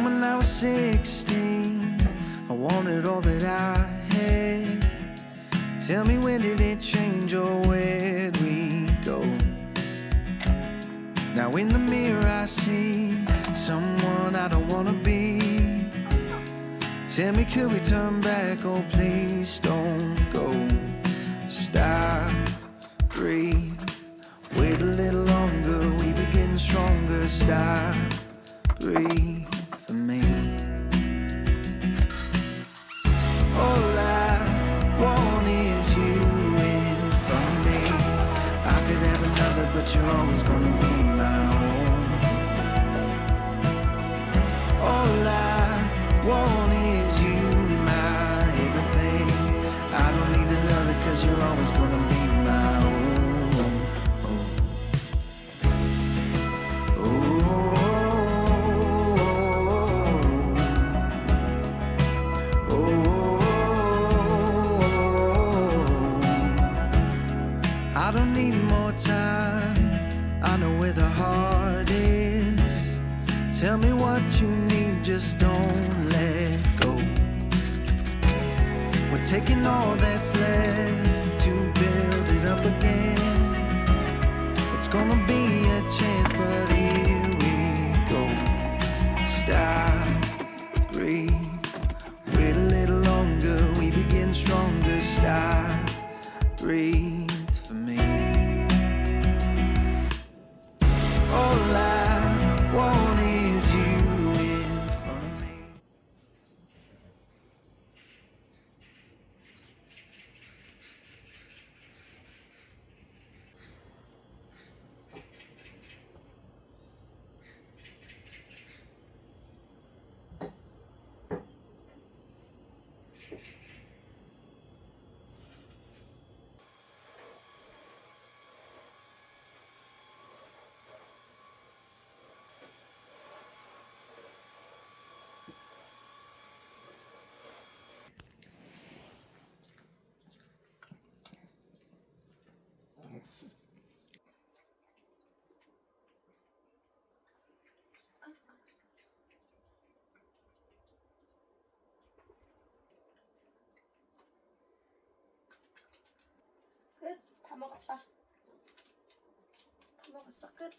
when I was 16, I wanted all that I had. Tell me, when did it change, or where'd we go? Now in the mirror I see someone I don't wanna be. Tell me, could we turn back? Oh, please don't go. Stop, breathe, wait a little longer. We be getting stronger. Stop, breathe for me. All I want is you in front of me. I could have another, but you're always gonna be my own. All I want is you, my everything. I don't need another, 'cause you're always gonna be my own. I don't need more time. I know where the heart is. Tell me what you need, just don't let go. We're taking all that's left to build it up again. It's gonna be a chance, but here we go. Stop, breathe, wait a little longer. We begin stronger. Stop, breathe for me. All I want is you in front of me. 끝. 다 먹었다. 다 먹었어. 끝.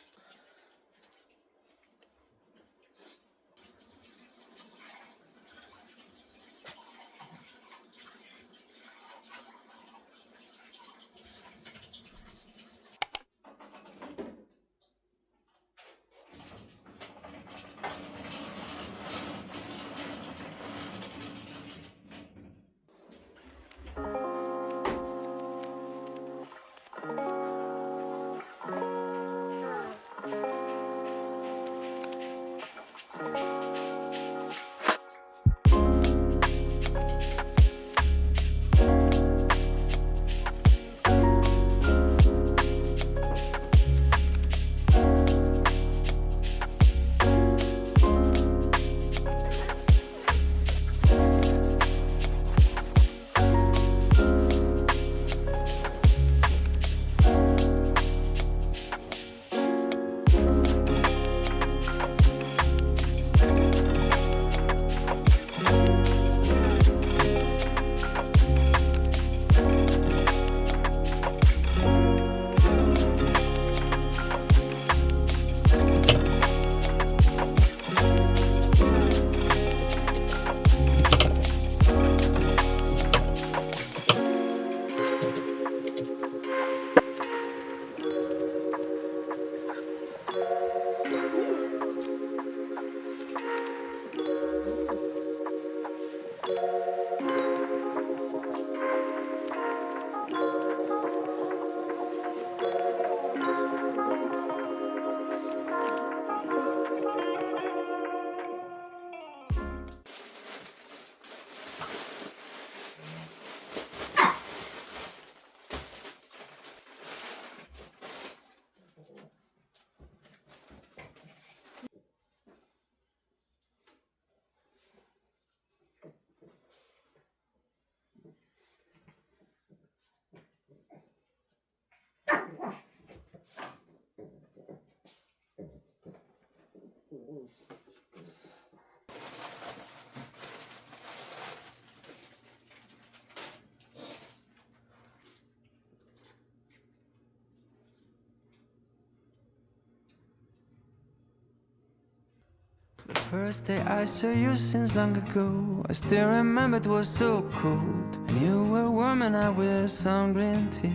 First day I saw you since long ago, I still remember it was so cold, and you were warm and I was some green tea.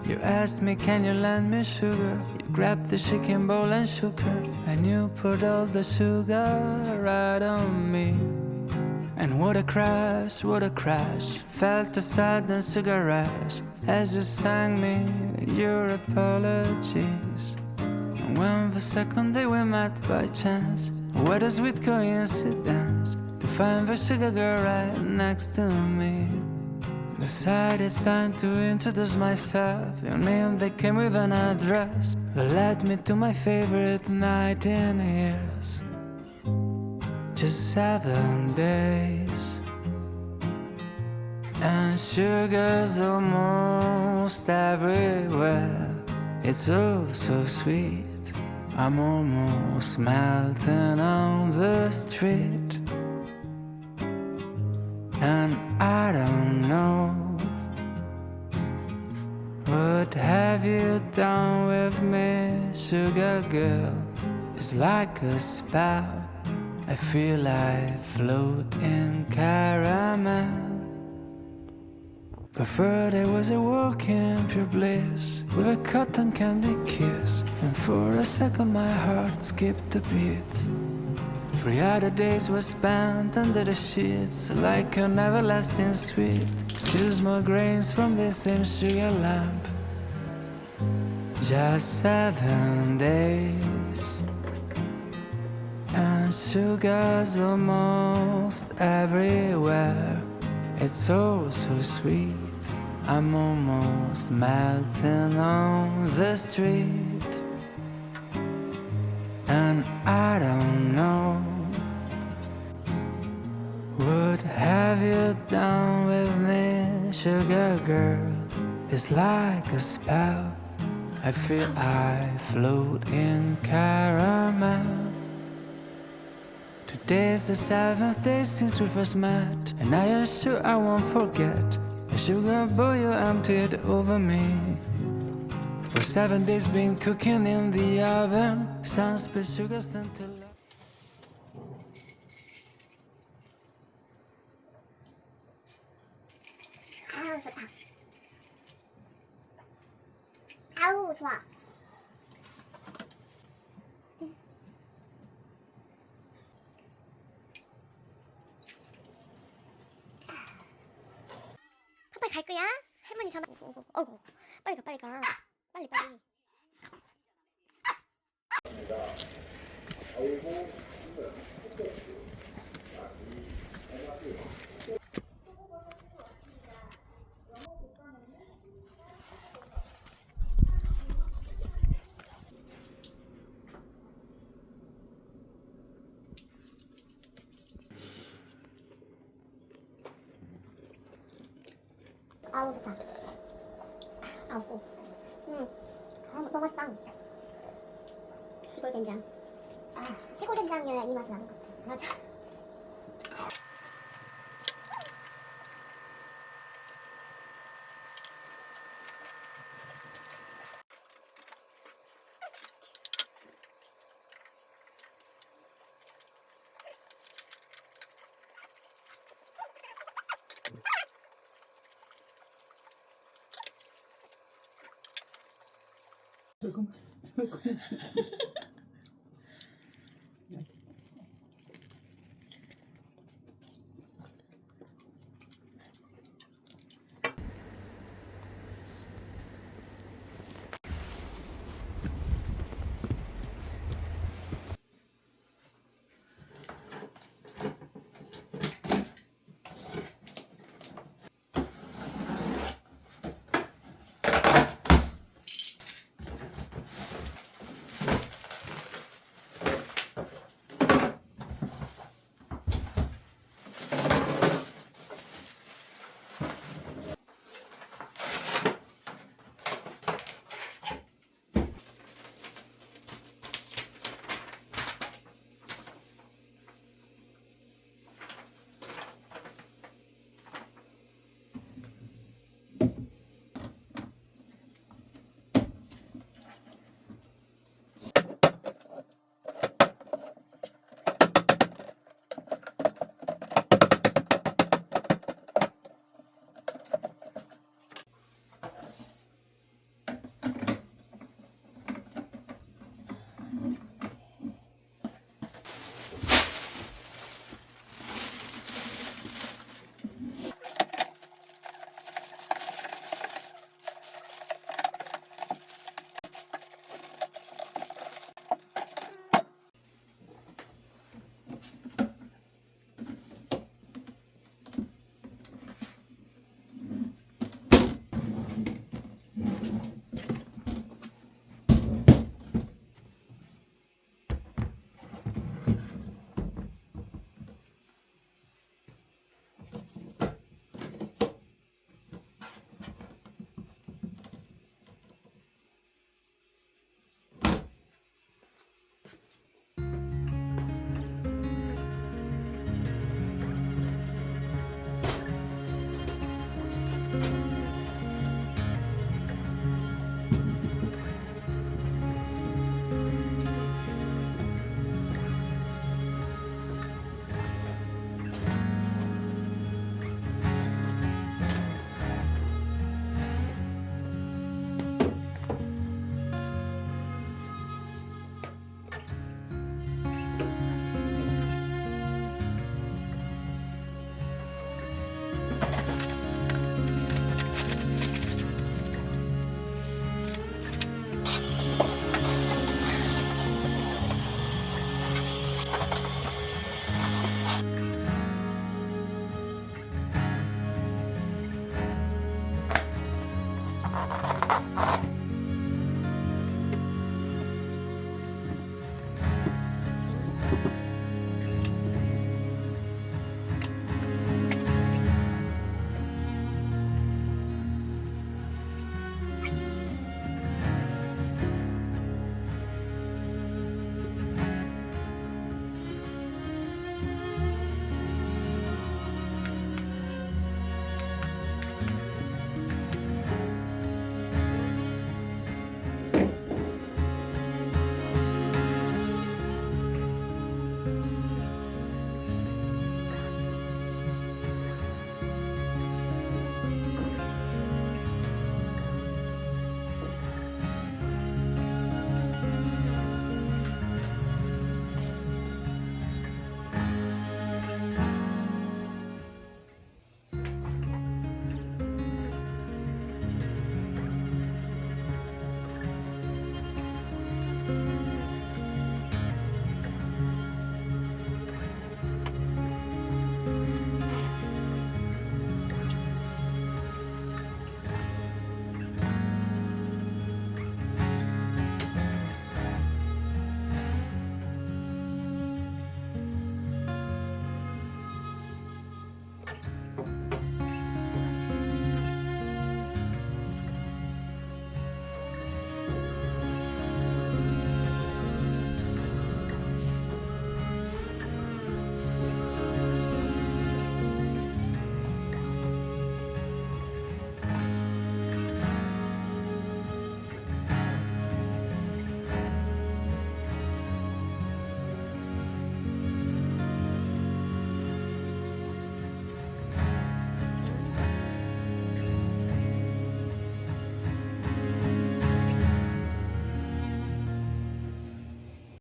You asked me, can you lend me sugar? You grabbed the shaking bowl and shook her, and you put all the sugar right on me. And what a crash, felt the sudden sugar rush as you sang me your apologies. And when the second day we met by chance, what a sweet coincidence to find the sugar girl right next to me. Decided it's time to introduce myself. Your name that came with an address that led me to my favorite night in years. Just 7 days, and sugar's almost everywhere. It's oh so sweet, I'm almost melting on the street. And I don't know, what have you done with me, sugar girl? It's like a spell, I feel I float in caramel. The third day was a walk in pure bliss, with a cotton candy kiss, and for a second my heart skipped a beat. 3 other days were spent under the sheets, like an everlasting sweet. 2 small grains from the same sugar lamp. Just 7 days, and sugar's almost everywhere. It's so sweet, I'm almost melting on the street. And I don't know, what have you done with me, sugar girl? It's like a spell, I feel I float in caramel. Today's the 7th day since we first met, and I am sure I won't forget the sugar boy you emptied over me. For 7 days been cooking in the oven, some spit sugar sent to love. 아우 좋다. 아우 좋아. 빨리 갈 거야? 할머니 전화 오고. 어이구 빨리 가 빨리 가. 빨리. 아우 좋다. 아우. 너무 맛있다. 시골 된장. 시골 된장이어야 이 맛이 나는 것 같아. 맞아.